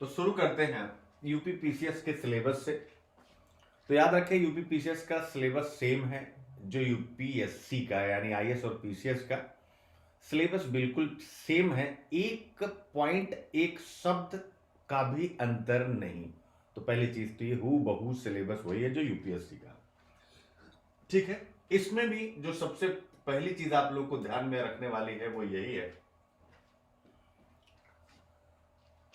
तो शुरू करते हैं यूपी पीसीएस के सिलेबस से। तो याद रखें यूपी पीसीएस का सिलेबस सेम है जो यूपीएससी का यानी आईएएस और पीसीएस का सिलेबस बिल्कुल सेम है। एक पॉइंट एक शब्द का भी अंतर नहीं। तो पहली चीज तो ये हूबहू सिलेबस वही है जो यूपीएससी का। ठीक है, इसमें भी जो सबसे पहली चीज आप लोग को ध्यान में रखने वाली है वो यही है,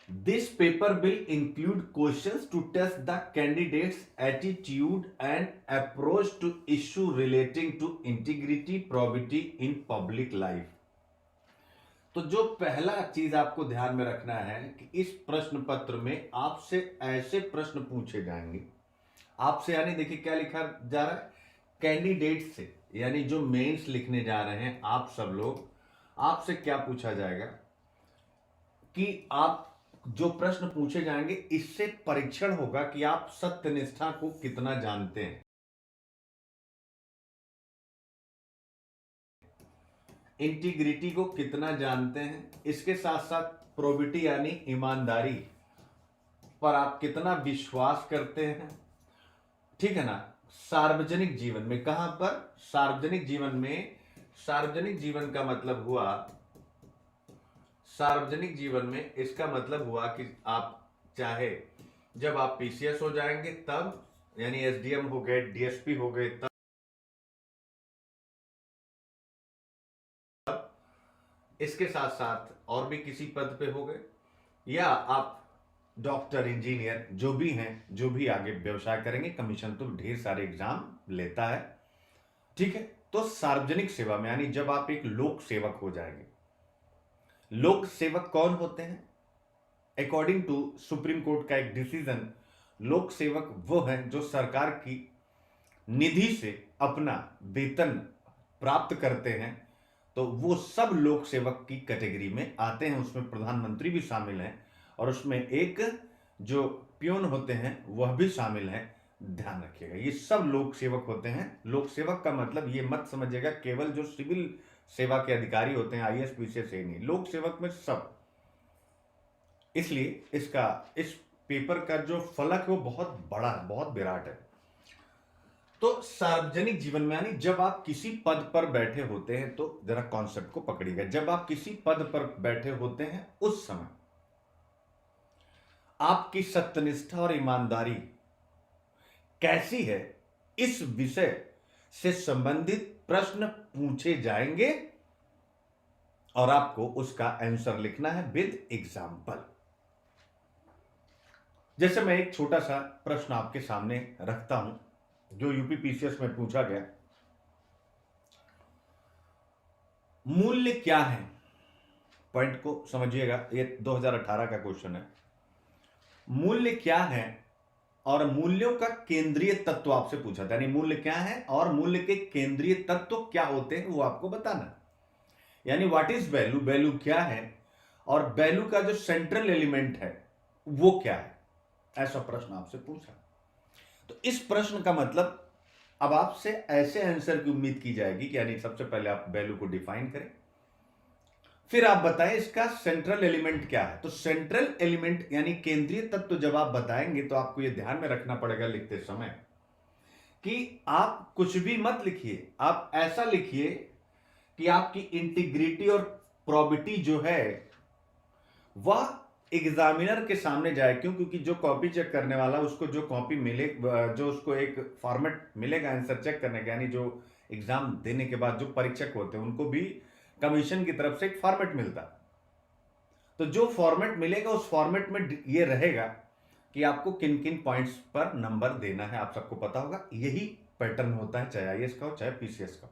this paper will include questions to test the candidate's attitude and approach to issue relating to integrity, probity in public life। तो जो पहला चीज आपको ध्यान में रखना है कि इस प्रश्न पत्र में आपसे ऐसे प्रश्न पूछे जाएंगे। आपसे यानी देखिए क्या लिखा जा रहा है, कैंडिडेट से यानी जो मेंस लिखने जा रहे हैं आप सब लोग, आपसे क्या पूछा जाएगा कि आप जो प्रश्न पूछे जाएंगे इससे परीक्षण होगा कि आप सत्यनिष्ठा को कितना जानते हैं, इंटीग्रिटी को कितना जानते हैं, इसके साथ साथ प्रोबिटी यानी ईमानदारी पर आप कितना विश्वास करते हैं। ठीक है ना। सार्वजनिक जीवन में, कहां पर, सार्वजनिक जीवन में। सार्वजनिक जीवन का मतलब हुआ, सार्वजनिक जीवन में इसका मतलब हुआ कि आप चाहे जब आप पीसीएस हो जाएंगे तब, यानी एसडीएम हो गए, डीएसपी हो गए, तब इसके साथ साथ और भी किसी पद पे हो गए, या आप डॉक्टर, इंजीनियर जो भी हैं, जो भी आगे व्यवसाय करेंगे, कमीशन तो ढेर सारे एग्जाम लेता है। ठीक है, तो सार्वजनिक सेवा में यानी जब आप एक लोक सेवक हो जाएंगे। लोक सेवक कौन होते हैं? अकॉर्डिंग टू सुप्रीम कोर्ट का एक डिसीजन, लोक सेवक वो है जो सरकार की निधि से अपना वेतन प्राप्त करते हैं। तो वो सब लोक सेवक की कैटेगरी में आते हैं, उसमें प्रधानमंत्री भी शामिल हैं और उसमें एक जो प्यून होते हैं वह भी शामिल है। ध्यान रखिएगा, ये सब लोक सेवक होते हैं। लोक सेवक का मतलब ये मत समझिएगा केवल जो सिविल सेवा के अधिकारी होते हैं, आईएएस पीसीएस से नहीं, लोक सेवक में सब। इसलिए इसका, इस पेपर का जो फलक है वो बहुत बड़ा है, बहुत विराट है। तो सार्वजनिक जीवन में यानी जब आप किसी पद पर बैठे होते हैं, तो जरा कॉन्सेप्ट को पकड़िएगा, जब आप किसी पद पर बैठे होते हैं उस समय आपकी सत्यनिष्ठा और ईमानदारी कैसी है, इस विषय से संबंधित प्रश्न पूछे जाएंगे और आपको उसका आंसर लिखना है विद एग्जाम्पल। जैसे मैं एक छोटा सा प्रश्न आपके सामने रखता हूं जो यूपी पीसीएस में पूछा गया, मूल्य क्या है? पॉइंट को समझिएगा, ये 2018 का क्वेश्चन है। मूल्य क्या है और मूल्यों का केंद्रीय तत्व आपसे पूछा था, यानी मूल्य क्या है और मूल्य के केंद्रीय तत्व क्या होते हैं वो आपको बताना। यानी व्हाट इज वैल्यू, वैल्यू क्या है और वैल्यू का जो सेंट्रल एलिमेंट है वो क्या है, ऐसा प्रश्न आपसे पूछा। तो इस प्रश्न का मतलब अब आपसे ऐसे आंसर की उम्मीद की जाएगी कि यानी सबसे पहले आप वैल्यू को डिफाइन करें, फिर आप बताएं इसका सेंट्रल एलिमेंट क्या है। तो सेंट्रल एलिमेंट यानी केंद्रीय तत्व जब आप बताएंगे तो आपको यह ध्यान में रखना पड़ेगा लिखते समय कि आप कुछ भी मत लिखिए, आप ऐसा लिखिए कि आपकी इंटीग्रिटी और प्रोबिटी जो है वह एग्जामिनर के सामने जाए। क्यों? क्योंकि जो कॉपी चेक करने वाला उसको जो कॉपी मिले, जो उसको एक फॉर्मेट मिलेगा आंसर चेक करने का, यानी जो एग्जाम देने के बाद जो परीक्षक होते हैं उनको भी कमीशन की तरफ से एक फॉर्मेट मिलता। तो जो फॉर्मेट मिलेगा उस फॉर्मेट में ये रहेगा कि आपको किन किन पॉइंट्स पर नंबर देना है, आप सबको पता होगा। यही पैटर्न होता है चाहे आईएएस का हो चाहे पीसीएस का।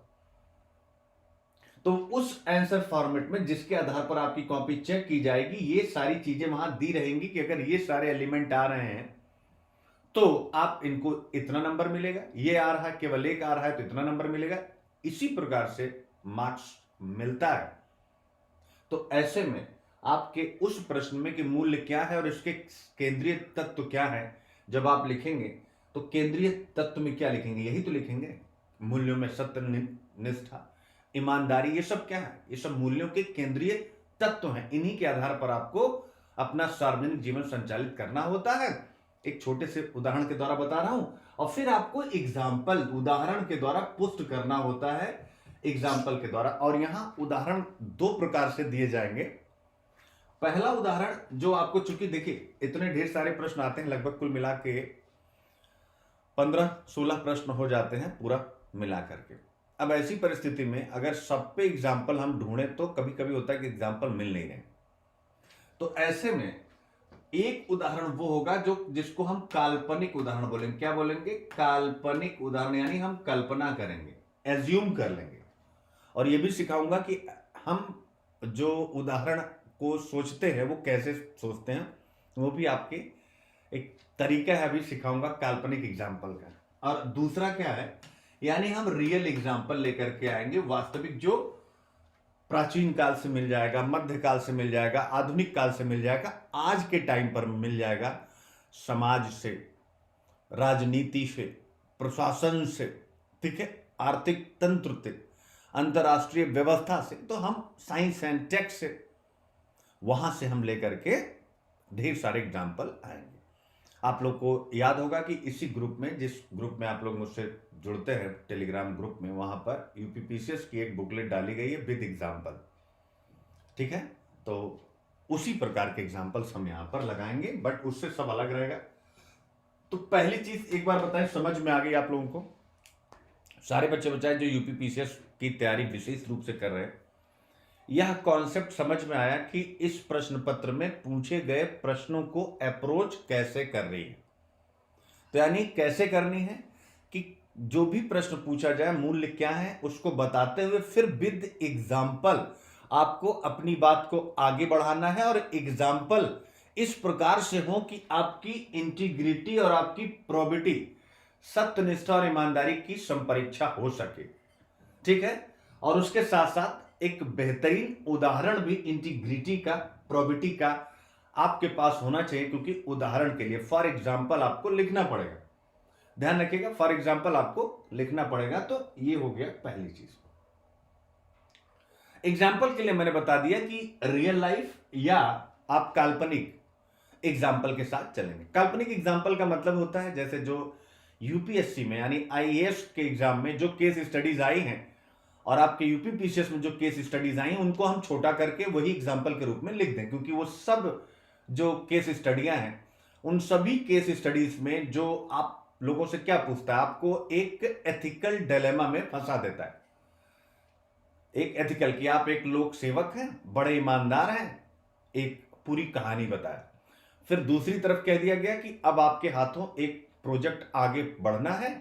तो उस आंसर फॉर्मेट में जिसके आधार पर आपकी कॉपी चेक की जाएगी, ये सारी चीजें वहां दी रहेंगी कि अगर ये सारे एलिमेंट आ रहे हैं तो आप इनको इतना नंबर मिलेगा, ये आ रहा है, केवल एक आ रहा है तो इतना नंबर मिलेगा। इसी प्रकार से मार्क्स मिलता है। तो ऐसे में आपके उस प्रश्न में कि मूल्य क्या है और इसके केंद्रीय तत्व क्या है, जब आप लिखेंगे तो केंद्रीय तत्व में क्या लिखेंगे? यही तो लिखेंगे, मूल्यों में सत्यनिष्ठा, ईमानदारी, ये सब क्या है? ये सब मूल्यों के केंद्रीय तत्व हैं। इन्हीं के आधार पर आपको अपना सार्वजनिक जीवन संचालित करना होता है। एक छोटे से उदाहरण के द्वारा बता रहा हूं, और फिर आपको एग्जाम्पल उदाहरण के द्वारा पुष्ट करना होता है, एग्जाम्पल के द्वारा। और यहां उदाहरण दो प्रकार से दिए जाएंगे। पहला उदाहरण जो आपको, चूंकि देखिए इतने ढेर सारे प्रश्न आते हैं, लगभग कुल मिला के 15-16 प्रश्न हो जाते हैं पूरा मिला करके। अब ऐसी परिस्थिति में अगर सब पे एग्जाम्पल हम ढूंढें तो कभी कभी होता है कि एग्जाम्पल मिल नहीं रहे। तो ऐसे में एक उदाहरण वो होगा जो जिसको हम काल्पनिक उदाहरण बोलेंगे। क्या बोलेंगे? काल्पनिक उदाहरण, यानी हम कल्पना करेंगे, एज्यूम कर लेंगे। और ये भी सिखाऊंगा कि हम जो उदाहरण को सोचते हैं वो कैसे सोचते हैं, वो भी आपके एक तरीका है, अभी सिखाऊंगा काल्पनिक एग्जाम्पल का। और दूसरा क्या है, यानी हम रियल एग्जाम्पल लेकर के आएंगे, वास्तविक, जो प्राचीन काल से मिल जाएगा, मध्यकाल से मिल जाएगा, आधुनिक काल से मिल जाएगा, आज के टाइम पर मिल जाएगा, समाज से, राजनीति से, प्रशासन से, ठीक है, आर्थिक तंत्र से, अंतरराष्ट्रीय व्यवस्था से। तो हम साइंस एंड टेक से, वहां से हम लेकर के ढेर सारे एग्जाम्पल आएंगे। आप लोग को याद होगा कि इसी ग्रुप में, जिस ग्रुप में आप लोग मुझसे जुड़ते हैं, टेलीग्राम ग्रुप में, वहां पर यूपीपीसीएस की एक बुकलेट डाली गई है विद एग्जाम्पल, ठीक है। तो उसी प्रकार के एग्जाम्पल्स हम यहां पर लगाएंगे, बट उससे सब अलग रहेगा। तो पहली चीज एक बार बताएं, समझ में आ गई आप लोगों को? सारे बच्चे बचाए जो यूपीपीसीएस की तैयारी विशेष रूप से कर रहे हैं, यह कॉन्सेप्ट समझ में आया कि इस प्रश्न पत्र में पूछे गए प्रश्नों को अप्रोच कैसे कर रही है। तो यानी कैसे करनी है कि जो भी प्रश्न पूछा जाए, मूल्य क्या है उसको बताते हुए फिर विद एग्जाम्पल आपको अपनी बात को आगे बढ़ाना है। और एग्जाम्पल इस प्रकार से हो कि आपकी इंटीग्रिटी और आपकी प्रोबिटी, सत्यनिष्ठा और ईमानदारी की संपरीक्षा हो सके, ठीक है। और उसके साथ साथ एक बेहतरीन उदाहरण भी इंटीग्रिटी का, प्रोबिटी का आपके पास होना चाहिए, क्योंकि उदाहरण के लिए फॉर एग्जाम्पल आपको लिखना पड़ेगा। ध्यान रखिएगा, फॉर एग्जाम्पल आपको लिखना पड़ेगा। तो ये हो गया पहली चीज। एग्जाम्पल के लिए मैंने बता दिया कि रियल लाइफ या आप काल्पनिक एग्जाम्पल के साथ चलेंगे। काल्पनिक एग्जाम्पल का मतलब होता है, जैसे जो यूपीएससी में यानी आईएएस के एग्जाम में जो केस स्टडीज आई हैं और आपके यूपीपीसीएस में जो केस स्टडीज आई हैं, उनको हम छोटा करके वही एग्जाम्पल के रूप में लिख दें, क्योंकि वो सब जो केस स्टडियां हैं, उन सभी केस स्टडीज में जो आप लोगों से क्या पूछता है, आपको एक एथिकल डिलेमा में फंसा देता है। एक एथिकल कि आप एक लोक सेवक हैं, बड़े ईमानदार हैं, एक पूरी कहानी बताया। फिर दूसरी तरफ कह दिया गया कि अब आपके हाथों एक प्रोजेक्ट आगे बढ़ना है,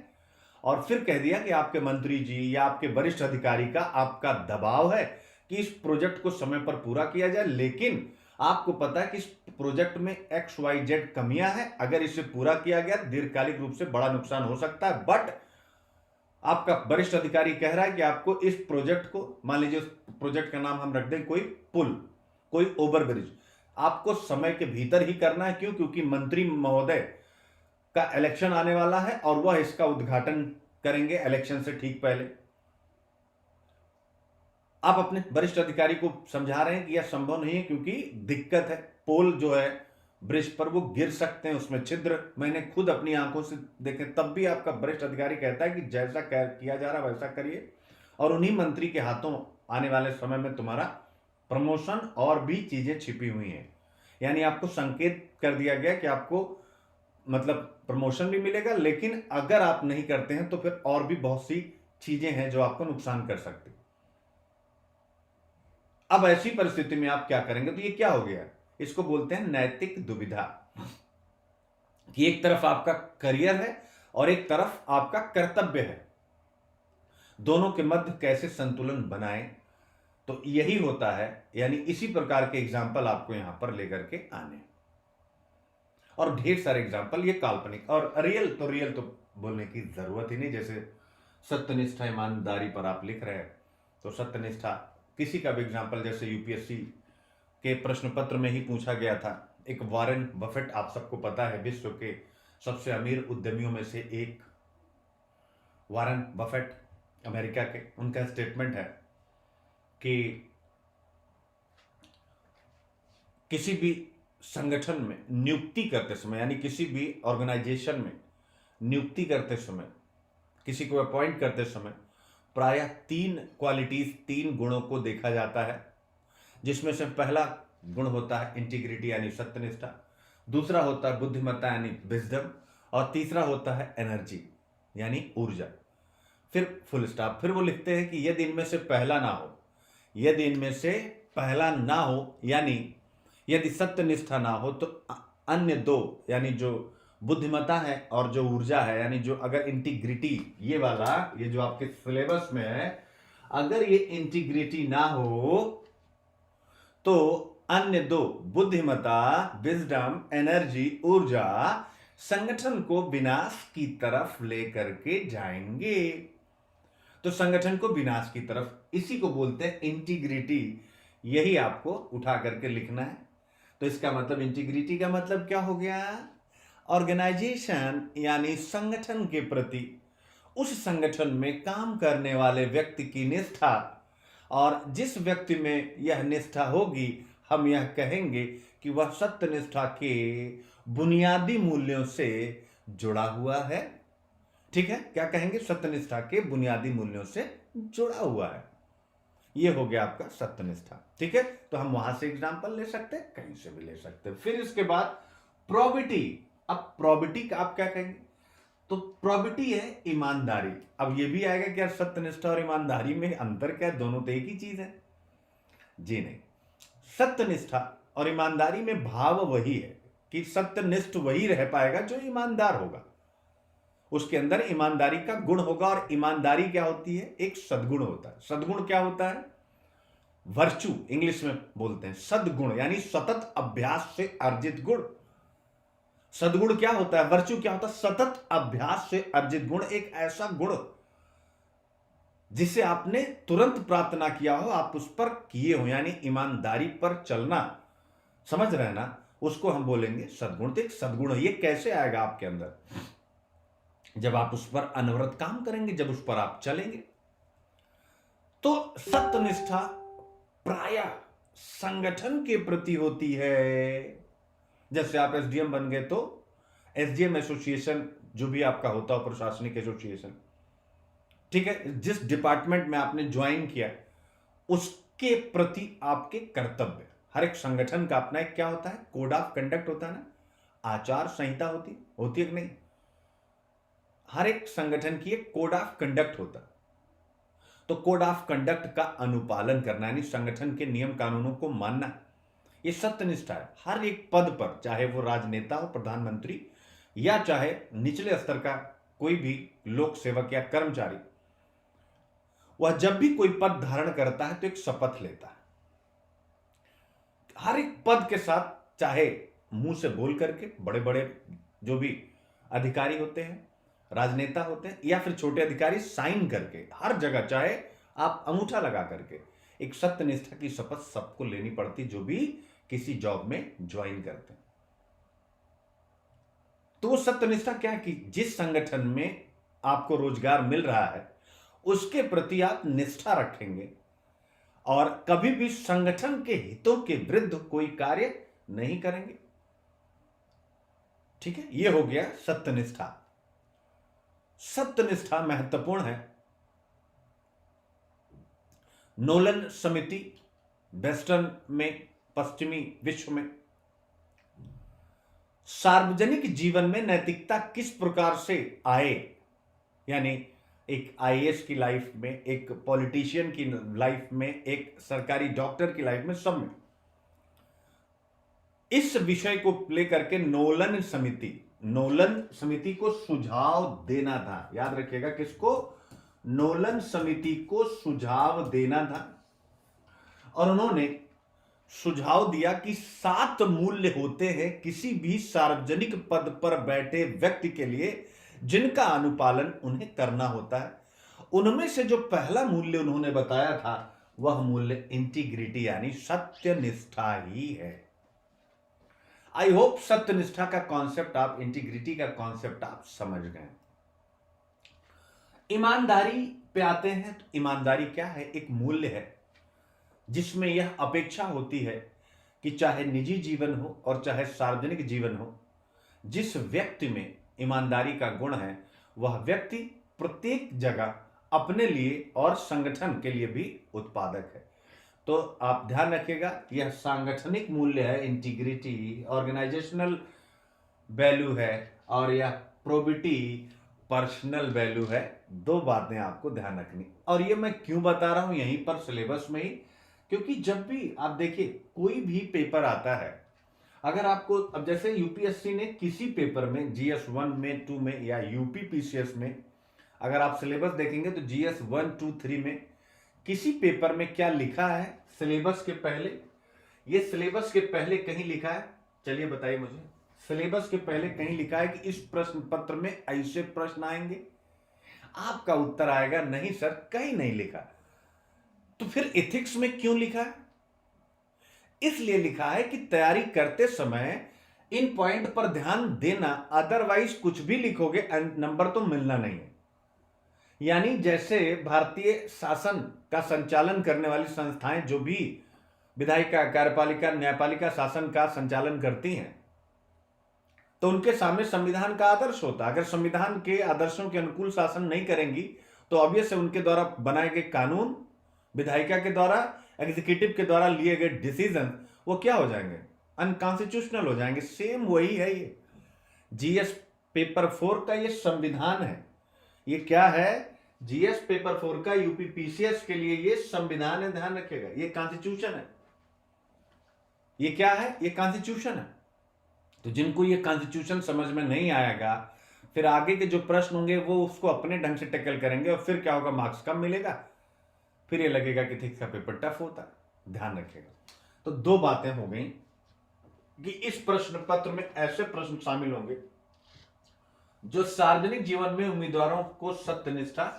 और फिर कह दिया कि आपके मंत्री जी या आपके वरिष्ठ अधिकारी का आपका दबाव है कि इस प्रोजेक्ट को समय पर पूरा किया जाए, लेकिन आपको पता है कि इस प्रोजेक्ट में XYZ कमियां हैं, अगर इसे पूरा किया गया दीर्घकालिक रूप से बड़ा नुकसान हो सकता है। बट आपका वरिष्ठ अधिकारी कह रहा है कि आपको इस प्रोजेक्ट को, मान लीजिए उस प्रोजेक्ट का नाम हम रख दें कोई पुल, कोई ओवरब्रिज, आपको समय के भीतर ही करना है। क्यों? क्योंकि मंत्री महोदय का इलेक्शन आने वाला है और वह इसका उद्घाटन करेंगे इलेक्शन से ठीक पहले। आप अपने वरिष्ठ अधिकारी को समझा रहे हैं कि यह संभव नहीं है, क्योंकि दिक्कत है, पोल जो है ब्रिज पर वो गिर सकते हैं, उसमें छिद्र मैंने खुद अपनी आंखों से देखे। तब भी आपका वरिष्ठ अधिकारी कहता है कि जैसा किया जा रहा वैसा करिए, और उन्हीं मंत्री के हाथों आने वाले समय में तुम्हारा प्रमोशन और भी चीजें छिपी हुई हैं। यानी आपको संकेत कर दिया गया कि आपको मतलब प्रमोशन भी मिलेगा, लेकिन अगर आप नहीं करते हैं तो फिर और भी बहुत सी चीजें हैं जो आपको नुकसान कर सकती। अब ऐसी परिस्थिति में आप क्या करेंगे? तो ये क्या हो गया, इसको बोलते हैं नैतिक दुविधा, कि एक तरफ आपका करियर है और एक तरफ आपका कर्तव्य है, दोनों के मध्य कैसे संतुलन बनाएं। तो यही होता है, यानी इसी प्रकार के एग्जाम्पल आपको यहां पर लेकर के आने, और ढेर सारे एग्जाम्पल ये काल्पनिक। और रियल तो बोलने की जरूरत ही नहीं। जैसे सत्यनिष्ठा ईमानदारी पर आप लिख रहे हैं, तो सत्यनिष्ठा किसी का भी एग्जाम्पल, जैसे यूपीएससी के प्रश्न पत्र में ही पूछा गया था। एक वॉरेन बफेट, आप सबको पता है, विश्व के सबसे अमीर उद्यमियों में से एक वॉरेन बफेट, अमेरिका के, उनका स्टेटमेंट है कि किसी भी संगठन में नियुक्ति करते समय, यानी किसी भी ऑर्गेनाइजेशन में नियुक्ति करते समय, किसी को अपॉइंट करते समय प्रायः 3 क्वालिटीज, 3 गुणों को देखा जाता है, जिसमें से पहला गुण होता है इंटीग्रिटी यानी सत्यनिष्ठा, दूसरा होता है बुद्धिमत्ता यानी विजडम, और तीसरा होता है एनर्जी यानी ऊर्जा। फिर फुल स्टॉप। फिर वो लिखते हैं कि यदि इनमें से पहला ना हो, यदि इनमें से पहला ना हो, यानी यदि सत्यनिष्ठा ना हो, तो अन्य दो, यानी जो बुद्धिमत्ता है और जो ऊर्जा है, यानी जो अगर इंटीग्रिटी, ये वाला, ये जो आपके सिलेबस में है, अगर ये इंटीग्रिटी ना हो तो अन्य दो, बुद्धिमत्ता, विजडम, एनर्जी, ऊर्जा, संगठन को विनाश की तरफ लेकर के जाएंगे। तो संगठन को विनाश की तरफ, इसी को बोलते हैं इंटीग्रिटी। यही आपको उठा करके लिखना है। तो इसका मतलब, इंटीग्रिटी का मतलब क्या हो गया? ऑर्गेनाइजेशन यानी संगठन के प्रति, उस संगठन में काम करने वाले व्यक्ति की निष्ठा, और जिस व्यक्ति में यह निष्ठा होगी, हम यह कहेंगे कि वह सत्यनिष्ठा के बुनियादी मूल्यों से जुड़ा हुआ है। ठीक है, क्या कहेंगे? सत्यनिष्ठा के बुनियादी मूल्यों से जुड़ा हुआ है। ये हो गया आपका सत्यनिष्ठा। ठीक है, तो हम वहां से एग्जांपल ले सकते हैं, कहीं से भी ले सकते हैं। फिर इसके बाद प्रोबिटी। अब प्रोबिटी का आप क्या कहेंगे? तो प्रोबिटी है ईमानदारी। अब ये भी आएगा कि यार सत्यनिष्ठा और ईमानदारी में अंतर क्या है? दोनों तो एक ही चीज है। जी नहीं, सत्यनिष्ठा और ईमानदारी में भाव वही है कि सत्यनिष्ठ वही रह पाएगा जो ईमानदार होगा, उसके अंदर ईमानदारी का गुण होगा। और ईमानदारी क्या होती है? एक सद्गुण होता है। सद्गुण क्या होता है? वर्चू इंग्लिश में बोलते हैं। सद्गुण यानी सतत अभ्यास से अर्जित गुण। सद्गुण क्या होता है? वर्चू क्या होता है? सतत अभ्यास से अर्जित गुण। एक ऐसा गुण जिसे आपने तुरंत प्राप्त ना किया हो, आप उस पर किए हो, यानी ईमानदारी पर चलना, समझ रहे हैं ना, उसको हम बोलेंगे सद्गुण। तो एक सद्गुण ये कैसे आएगा आपके अंदर? जब आप उस पर अनवरत काम करेंगे, जब उस पर आप चलेंगे। तो सत्यनिष्ठा प्रायः संगठन के प्रति होती है। जैसे आप एसडीएम बन गए तो एसडीएम एसोसिएशन, जो भी आपका होता हो, प्रशासनिक एसोसिएशन, ठीक है, जिस डिपार्टमेंट में आपने ज्वाइन किया, उसके प्रति आपके कर्तव्य। हर एक संगठन का अपना एक क्या होता है? कोड ऑफ कंडक्ट होता है ना, आचार संहिता होती है कि नहीं? हर एक संगठन की एक कोड ऑफ कंडक्ट होता है। तो कोड ऑफ कंडक्ट का अनुपालन करना, यानी संगठन के नियम कानूनों को मानना, ये सत्यनिष्ठा है। हर एक पद पर, चाहे वो राजनेता हो, प्रधानमंत्री, या चाहे निचले स्तर का कोई भी लोक सेवक या कर्मचारी, वह जब भी कोई पद धारण करता है तो एक शपथ लेता है। हर एक पद के साथ, चाहे मुंह से बोल करके, बड़े बड़े जो भी अधिकारी होते हैं, राजनेता होते हैं, या फिर छोटे अधिकारी साइन करके, हर जगह चाहे आप अंगूठा लगा करके, एक सत्यनिष्ठा की शपथ सबको लेनी पड़ती, जो भी किसी जॉब में ज्वाइन करते हैं। तो वो सत्यनिष्ठा क्या है कि जिस संगठन में आपको रोजगार मिल रहा है, उसके प्रति आप निष्ठा रखेंगे और कभी भी संगठन के हितों के विरुद्ध कोई कार्य नहीं करेंगे। ठीक है, यह हो गया सत्यनिष्ठा। सत्यनिष्ठा महत्वपूर्ण है। नोलन समिति, वेस्टर्न में, पश्चिमी विश्व में, सार्वजनिक जीवन में नैतिकता किस प्रकार से आए, यानी एक आईएएस की लाइफ में, एक पॉलिटिशियन की लाइफ में, एक सरकारी डॉक्टर की लाइफ में, सब में, इस विषय को लेकर के नोलन समिति को सुझाव देना था। याद रखिएगा, किसको? नोलन समिति को सुझाव देना था। और उन्होंने सुझाव दिया कि 7 मूल्य होते हैं किसी भी सार्वजनिक पद पर बैठे व्यक्ति के लिए, जिनका अनुपालन उन्हें करना होता है। उनमें से जो पहला मूल्य उन्होंने बताया था, वह मूल्य इंटीग्रिटी यानी सत्यनिष्ठा ही है। आई होप सत्यनिष्ठा का कॉन्सेप्ट आप, इंटीग्रिटी का कॉन्सेप्ट आप समझ गए। ईमानदारी पे आते हैं। तो ईमानदारी क्या है? एक मूल्य है जिसमें यह अपेक्षा होती है कि चाहे निजी जीवन हो और चाहे सार्वजनिक जीवन हो, जिस व्यक्ति में ईमानदारी का गुण है वह व्यक्ति प्रत्येक जगह अपने लिए और संगठन के लिए भी उत्पादक है। तो आप ध्यान रखिएगा, यह सांगठनिक मूल्य है, इंटीग्रिटी, ऑर्गेनाइजेशनल वैल्यू है, और यह प्रोबिटी, पर्सनल वैल्यू है। दो बातें आपको ध्यान रखनी। और ये मैं क्यों बता रहा हूं यहीं पर सिलेबस में ही, क्योंकि जब भी आप देखिए कोई भी पेपर आता है, अगर आपको, अब जैसे यूपीएससी ने किसी पेपर में जीएस 1 में 2 में या यूपी पीसीएस में, अगर आप सिलेबस देखेंगे तो जीएस 1 2 3 में किसी पेपर में क्या लिखा है सिलेबस के पहले, ये सिलेबस के पहले कहीं लिखा है? चलिए बताइए मुझे, सिलेबस के पहले कहीं लिखा है कि इस प्रश्न पत्र में ऐसे प्रश्न आएंगे? आपका उत्तर आएगा नहीं सर, कहीं नहीं लिखा। तो फिर एथिक्स में क्यों लिखा है? इसलिए लिखा है कि तैयारी करते समय इन पॉइंट पर ध्यान देना, अदरवाइज कुछ भी लिखोगे नंबर तो मिलना नहीं है। यानी जैसे भारतीय शासन का संचालन करने वाली संस्थाएं जो भी विधायिका, कार्यपालिका, न्यायपालिका शासन का संचालन करती हैं, तो उनके सामने संविधान का आदर्श होता है। अगर संविधान के आदर्शों के अनुकूल शासन नहीं करेंगी तो ऑब्वियस उनके द्वारा बनाए गए कानून, विधायिका के द्वारा, एग्जीक्यूटिव के द्वारा लिए गए डिसीजन, वो क्या हो जाएंगे? अनकॉन्स्टिट्यूशनल हो जाएंगे। सेम वही है ये जीएस पेपर 4 का, ये संविधान है। ये क्या है? जीएस पेपर 4 का यूपी पीसीएस के लिए ये संविधान है, ध्यान रखिएगा। ये कॉन्स्टिट्यूशन है। ये क्या है? ये कॉन्स्टिट्यूशन है। तो जिनको ये कॉन्स्टिट्यूशन समझ में नहीं आएगा, फिर आगे के जो प्रश्न होंगे वो उसको अपने ढंग से टैकल करेंगे, और फिर क्या होगा? मार्क्स कम मिलेगा, फिर ये लगेगा कि ठीक का पेपर टफ होता है। ध्यान रखिएगा। तो दो बातें हो गई कि इस प्रश्न पत्र में ऐसे प्रश्न शामिल होंगे जो सार्वजनिक जीवन में उम्मीदवारों को सत्यनिष्ठा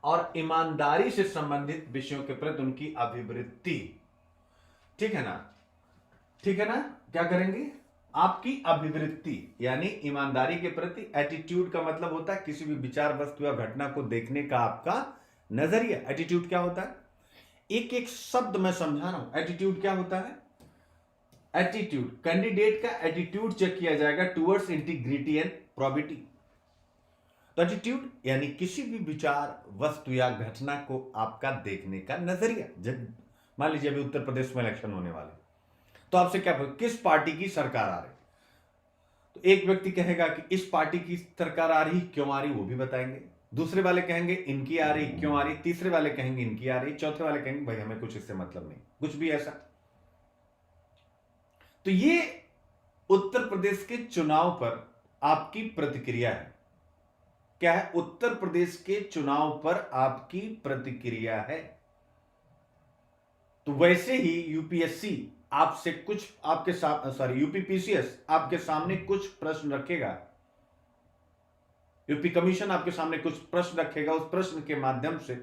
और ईमानदारी से संबंधित विषयों के प्रति उनकी अभिवृत्ति, ठीक है ना, ठीक है ना, क्या करेंगे? आपकी अभिवृत्ति यानी ईमानदारी के प्रति। एटीट्यूड का मतलब होता है किसी भी विचार, वस्तु या घटना को देखने का आपका नजरिया। एटीट्यूड क्या होता है? एक एक शब्द मैं समझा रहा हूं। एटीट्यूड क्या होता है? एटीट्यूड, कैंडिडेट का एटीट्यूड चेक किया जाएगा टुवर्ड्स इंटीग्रिटी एंड प्रोबिटी। तो एटीट्यूड यानी किसी भी विचार, वस्तु या घटना को आपका देखने का नजरिया। जब मान लीजिए अभी उत्तर प्रदेश में इलेक्शन होने वाले, तो आपसे क्या पूछे? किस पार्टी की सरकार आ रही? तो एक व्यक्ति कहेगा कि इस पार्टी की सरकार आ रही, क्यों आ रही वो भी बताएंगे। दूसरे वाले कहेंगे इनकी आ रही, क्यों आ रही। तीसरे वाले कहेंगे इनकी आ रही। चौथे वाले कहेंगे भाई हमें कुछ इससे मतलब नहीं, कुछ भी ऐसा। तो ये उत्तर प्रदेश के चुनाव पर आपकी प्रतिक्रिया है। क्या है? उत्तर प्रदेश के चुनाव पर आपकी प्रतिक्रिया है। तो वैसे ही यूपीएससी आपसे कुछ, आपके साथ यूपी पीसीएस आपके सामने कुछ प्रश्न रखेगा, यूपी कमीशन आपके सामने कुछ प्रश्न रखेगा। उस प्रश्न के माध्यम से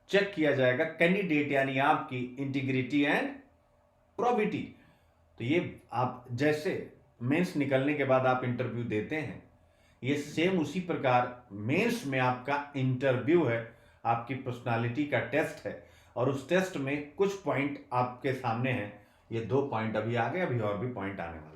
चेक किया जाएगा कैंडिडेट यानी आपकी इंटीग्रिटी एंड प्रोबिटी। तो ये आप जैसे मेंस निकलने के बाद आप इंटरव्यू देते हैं, ये सेम उसी प्रकार मेंस में आपका इंटरव्यू है, आपकी पर्सनालिटी का टेस्ट है। और उस टेस्ट में कुछ पॉइंट आपके सामने हैं। ये 2 पॉइंट अभी आ गए, अभी और भी पॉइंट आने वाले।